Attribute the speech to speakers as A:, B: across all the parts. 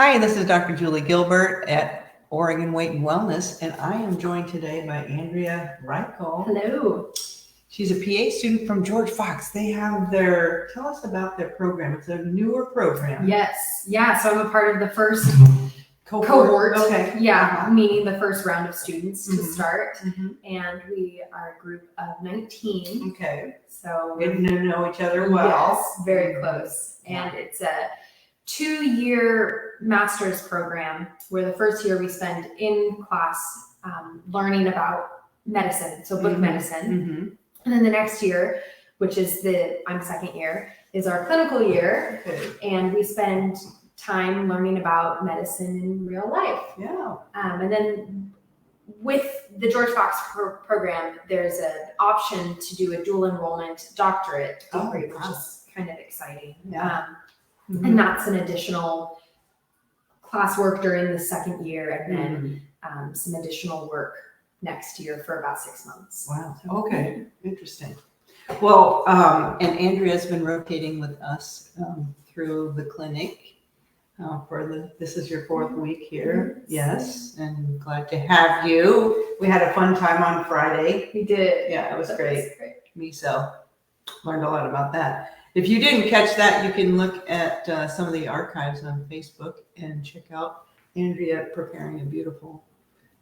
A: Hi, this is Dr. Julie Gilbert at Oregon Weight and Wellness, and I am joined today by Andrea Reichel.
B: Hello.
A: She's a PA student from George Fox. They have tell us about their program. It's a newer program.
B: Yes. Yeah. So I'm a part of the first cohort.
A: Okay.
B: Yeah. Meaning the first round of students to start.
A: Mm-hmm.
B: And we are a group of 19.
A: Okay.
B: So
A: Getting to know each other well.
B: Yes, very close. And it's a 2-year master's program where the first year we spend in class learning about medicine. So book medicine.
A: Mm-hmm.
B: And then the next year, which is I'm second year, is our clinical year.
A: Okay.
B: And we spend time learning about medicine in real life.
A: Yeah.
B: And then with the George Fox program, there's an option to do a dual enrollment doctorate degree, which is kind of exciting.
A: Yeah.
B: And that's an additional classwork during the second year, and then some additional work next year for about 6 months.
A: Wow. Okay. Interesting. Well, and Andrea's been rotating with us through the clinic this is your 4th week here. Yes. And glad to have you. We had a fun time on Friday.
B: We did.
A: Yeah, it was great. Me so. Learned a lot about that. If you didn't catch that, you can look at some of the archives on Facebook and check out Andrea preparing a beautiful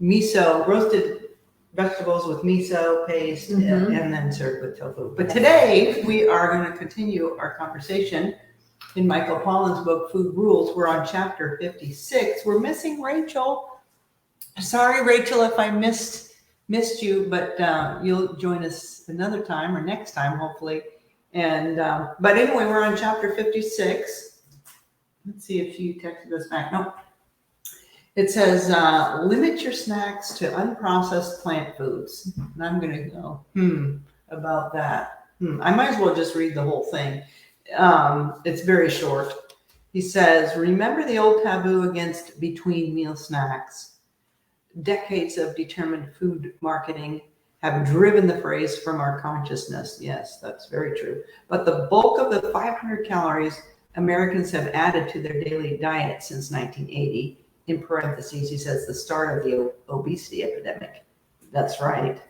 A: miso, roasted vegetables with miso paste, and then served with tofu. But today we are going to continue our conversation in Michael Pollan's book, Food Rules. We're on chapter 56. We're missing Rachel. Sorry, Rachel, if I missed you, but you'll join us another time or next time, hopefully. And but anyway, we're on chapter 56. Let's see if you texted us back. No. It says, limit your snacks to unprocessed plant foods. And I'm going to go, about that. I might as well just read the whole thing. It's very short. He says, remember the old taboo against between meal snacks. Decades of determined food marketing have driven the phrase from our consciousness. Yes, that's very true. But the bulk of the 500 calories Americans have added to their daily diet since 1980, in parentheses, he says the start of the obesity epidemic, that's right,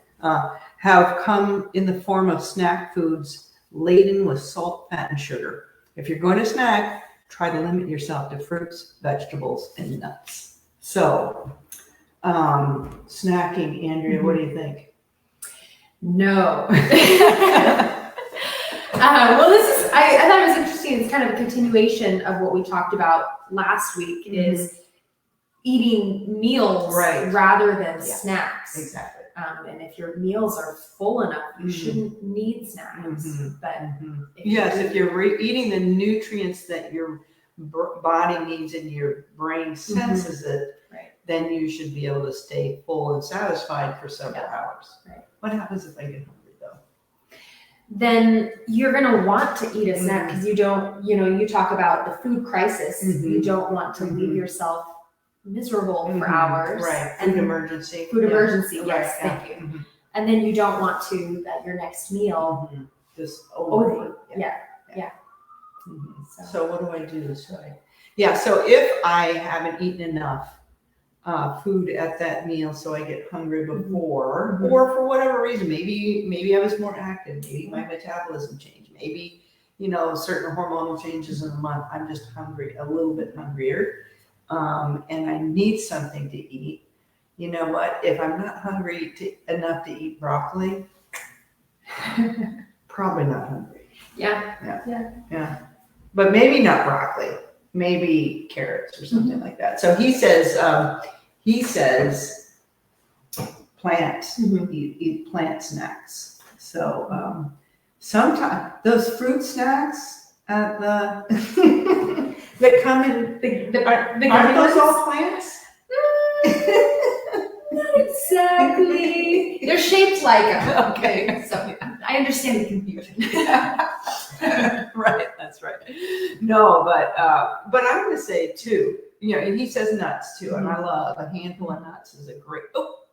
A: have come in the form of snack foods laden with salt, fat, and sugar. If you're going to snack, try to limit yourself to fruits, vegetables, and nuts. So, snacking, Andrea, what do you think?
B: No. Well, I thought it was interesting. It's kind of a continuation of what we talked about last week, is eating meals rather than snacks.
A: Exactly.
B: And if your meals are full enough, you shouldn't need snacks. But
A: if you're eating the nutrients that your body needs and your brain senses it, then you should be able to stay full and satisfied for several hours. Right. What happens if I get hungry though?
B: Then you're going to want to eat a snack because you don't, you talk about the food crisis. You don't want to leave yourself miserable for hours.
A: Right. Food emergency.
B: Food emergency. Yes. Thank you. And then you don't want to, at your next meal,
A: just
B: overeat.
A: So what do I do? So if I haven't eaten enough food at that meal, so I get hungry before, or for whatever reason, maybe I was more active, maybe my metabolism changed, maybe certain hormonal changes in the month, I'm just hungry, a little bit hungrier, and I need something to eat. You know what? If I'm not hungry enough to eat broccoli, probably not hungry. Yeah. But maybe not broccoli. Maybe carrots or something like that. So he says plants, eat plant snacks. So sometimes those fruit snacks at the that come in aren't those all plants?
B: Not exactly. They're shaped like them.
A: Okay.
B: So I understand the confusion.
A: Right, that's right. No, but I'm going to say too, and he says nuts too, and I love a handful of nuts is a great. Oh,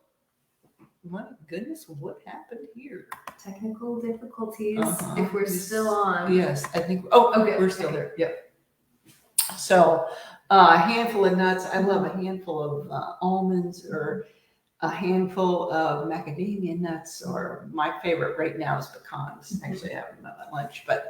A: my goodness, what happened here?
B: Technical difficulties. If we're still on.
A: Yes, I think. Oh, okay, we're still there. Yep. So, A handful of nuts. I love a handful of almonds or a handful of macadamia nuts, or my favorite right now is pecans. Actually, I have them at lunch, but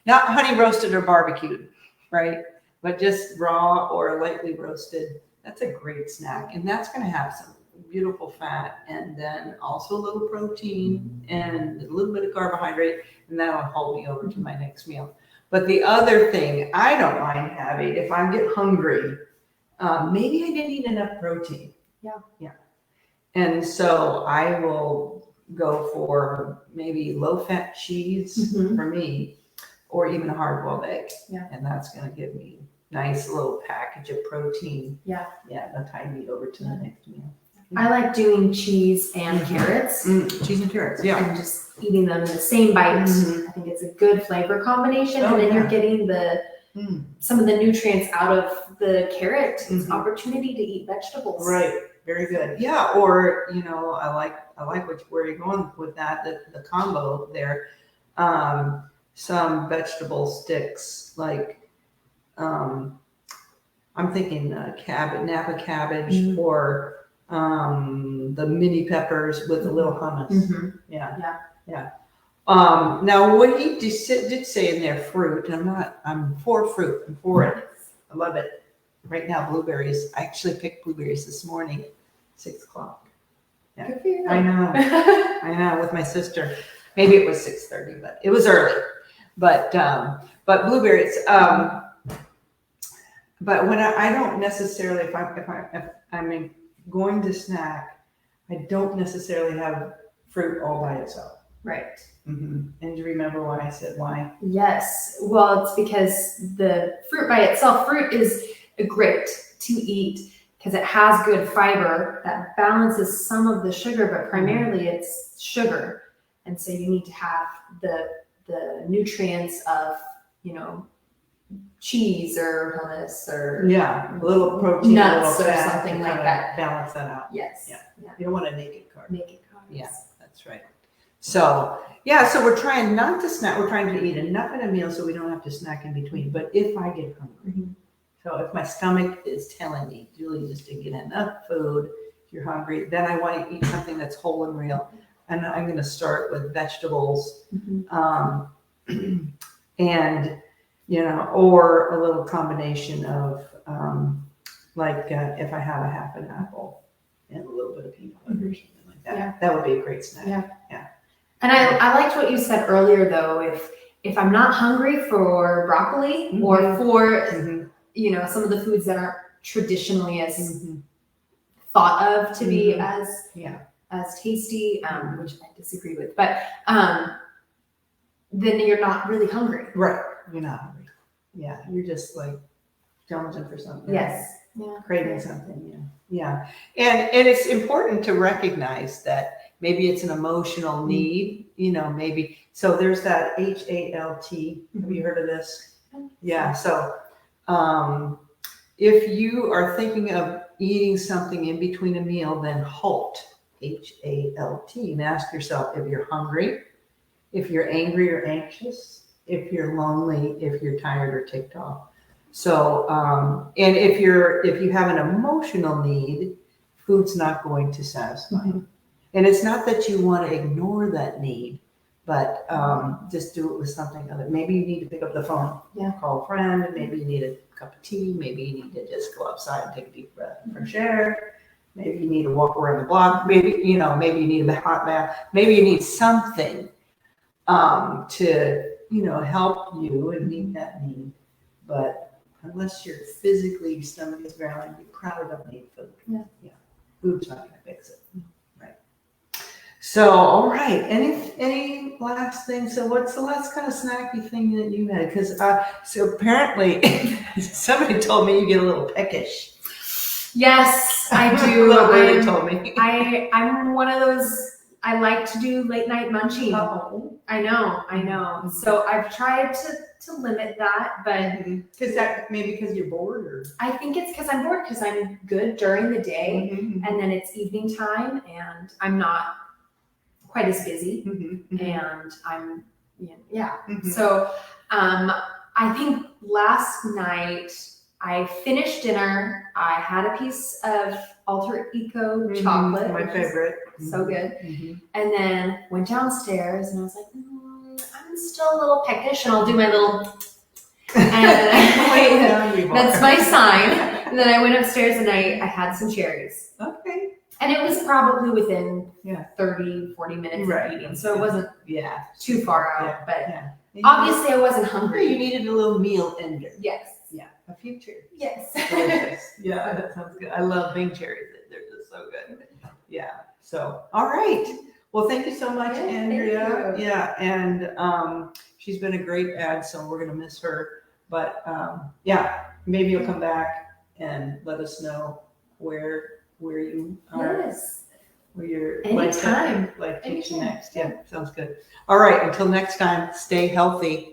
A: not honey roasted or barbecued, right? But just raw or lightly roasted. That's a great snack, and that's going to have some beautiful fat, and then also a little protein and a little bit of carbohydrate, and that'll hold me over to my next meal. But the other thing I don't mind having, if I get hungry, maybe I didn't eat enough protein. Yeah. And so I will go for maybe low-fat cheese for me, or even a hard-boiled egg.
B: Yeah.
A: And that's going to give me a nice little package of protein.
B: Yeah.
A: Yeah, that'll tide me over to the next meal.
B: I like doing cheese and carrots.
A: Cheese and carrots, yeah.
B: And just eating them in the same bite.
A: Mhm.
B: I think it's a good flavor combination.
A: Oh,
B: and then
A: yeah.
B: you're getting the some of the nutrients out of the carrot. It's an
A: Mhm.
B: opportunity to eat vegetables.
A: Right. Very good. Yeah. Or, I like where you're going with that, the combo there. Some vegetable sticks, like, I'm thinking Napa cabbage, or the mini peppers with a little hummus.
B: Mm-hmm.
A: Yeah. Now what he did say in there, fruit, I'm for fruit. I'm for it. I love it. Right now, blueberries. I actually picked blueberries this morning at 6:00. Yeah.
B: Good for you.
A: I know, with my sister. Maybe it was 6:30, but it was early. But blueberries. But when I don't necessarily, if I'm going to snack, I don't necessarily have fruit all by itself.
B: Right.
A: Mm-hmm. And do you remember why I said why?
B: Yes. Well, it's because the fruit by itself, fruit is great to eat because it has good fiber that balances some of the sugar, but primarily it's sugar. And so you need to have the nutrients of, cheese or hummus or
A: a little protein,
B: nuts
A: a little
B: or
A: fat
B: something
A: to
B: like
A: kinda
B: that.
A: balance that out.
B: Yes.
A: Yeah. You don't want a naked carb.
B: Naked carbs.
A: Yeah, that's right. So we're trying not to snack. We're trying to eat enough in a meal so we don't have to snack in between. But if I get hungry, so if my stomach is telling me, Julie, just to get enough food, if you're hungry, then I want to eat something that's whole and real. And I'm going to start with vegetables, and or a little combination of if I have a half an apple and a little bit of peanut butter or something like that.
B: Yeah.
A: That would be a great snack.
B: Yeah. And I liked what you said earlier, though. If I'm not hungry for broccoli or for some of the foods that aren't traditionally as thought of to be as tasty, which I disagree with, but then you're not really hungry.
A: Right. You're not hungry. Yeah. You're just like jonesing for something.
B: Yes. Yeah.
A: Craving something. Yeah. And it's important to recognize that maybe it's an emotional need, maybe. So there's that HALT. Have you heard of this? Yeah. So if you are thinking of eating something in between a meal, then HALT, HALT, and ask yourself if you're hungry, if you're angry or anxious, if you're lonely, if you're tired or ticked off. So, and if you have an emotional need, food's not going to satisfy you. And it's not that you want to ignore that need, but just do it with something other. Maybe you need to pick up the phone, call a friend. Maybe you need a cup of tea. Maybe you need to just go outside and take a deep breath of fresh air. Maybe you need to walk around the block. Maybe you need a hot bath. Maybe you need something to help you and meet that need. But unless your stomach is growling, you probably don't need food. Yeah. Food's not going to fix it. Right. So, all right. Any last thing? So what's the last kind of snacky thing that you had? Because so apparently somebody told me you get a little peckish.
B: Yes, I do.
A: Little birdie told me.
B: I'm one of those. I like to do late night munching.
A: Uh-oh.
B: I know. So I've tried to limit that, but
A: because you're bored, or
B: I think it's because I'm bored because I'm good during the day, and then it's evening time, and I'm not quite as busy, and I'm So I think last night I finished dinner. I had a piece of Alter Eco chocolate.
A: My
B: which is
A: favorite.
B: So good.
A: Mm-hmm.
B: And then went downstairs and I was like, I'm still a little peckish and I'll do my little, and that's my sign. And then I went upstairs and I had some cherries.
A: Okay.
B: And it was probably within
A: Yeah.
B: 30, 40 minutes
A: Right.
B: of eating. So it wasn't
A: Yeah.
B: too far out,
A: Yeah.
B: but
A: Yeah.
B: obviously I wasn't
A: You
B: hungry.
A: needed a little meal ender.
B: Yes.
A: Yeah. A few cherries.
B: Yes.
A: Delicious. Yeah, that sounds good. I love Bing cherries. They're just so good. Yeah. So, all right. Well, thank you so much,
B: Yeah, thank
A: Andrea.
B: you.
A: Yeah, and she's been a great ad, so we're gonna miss her. But yeah, maybe you'll come back and let us know where you are,
B: Yes.
A: where you're
B: Anytime.
A: like teaching
B: Anytime.
A: next. Yeah, sounds good. All right. Until next time, stay healthy.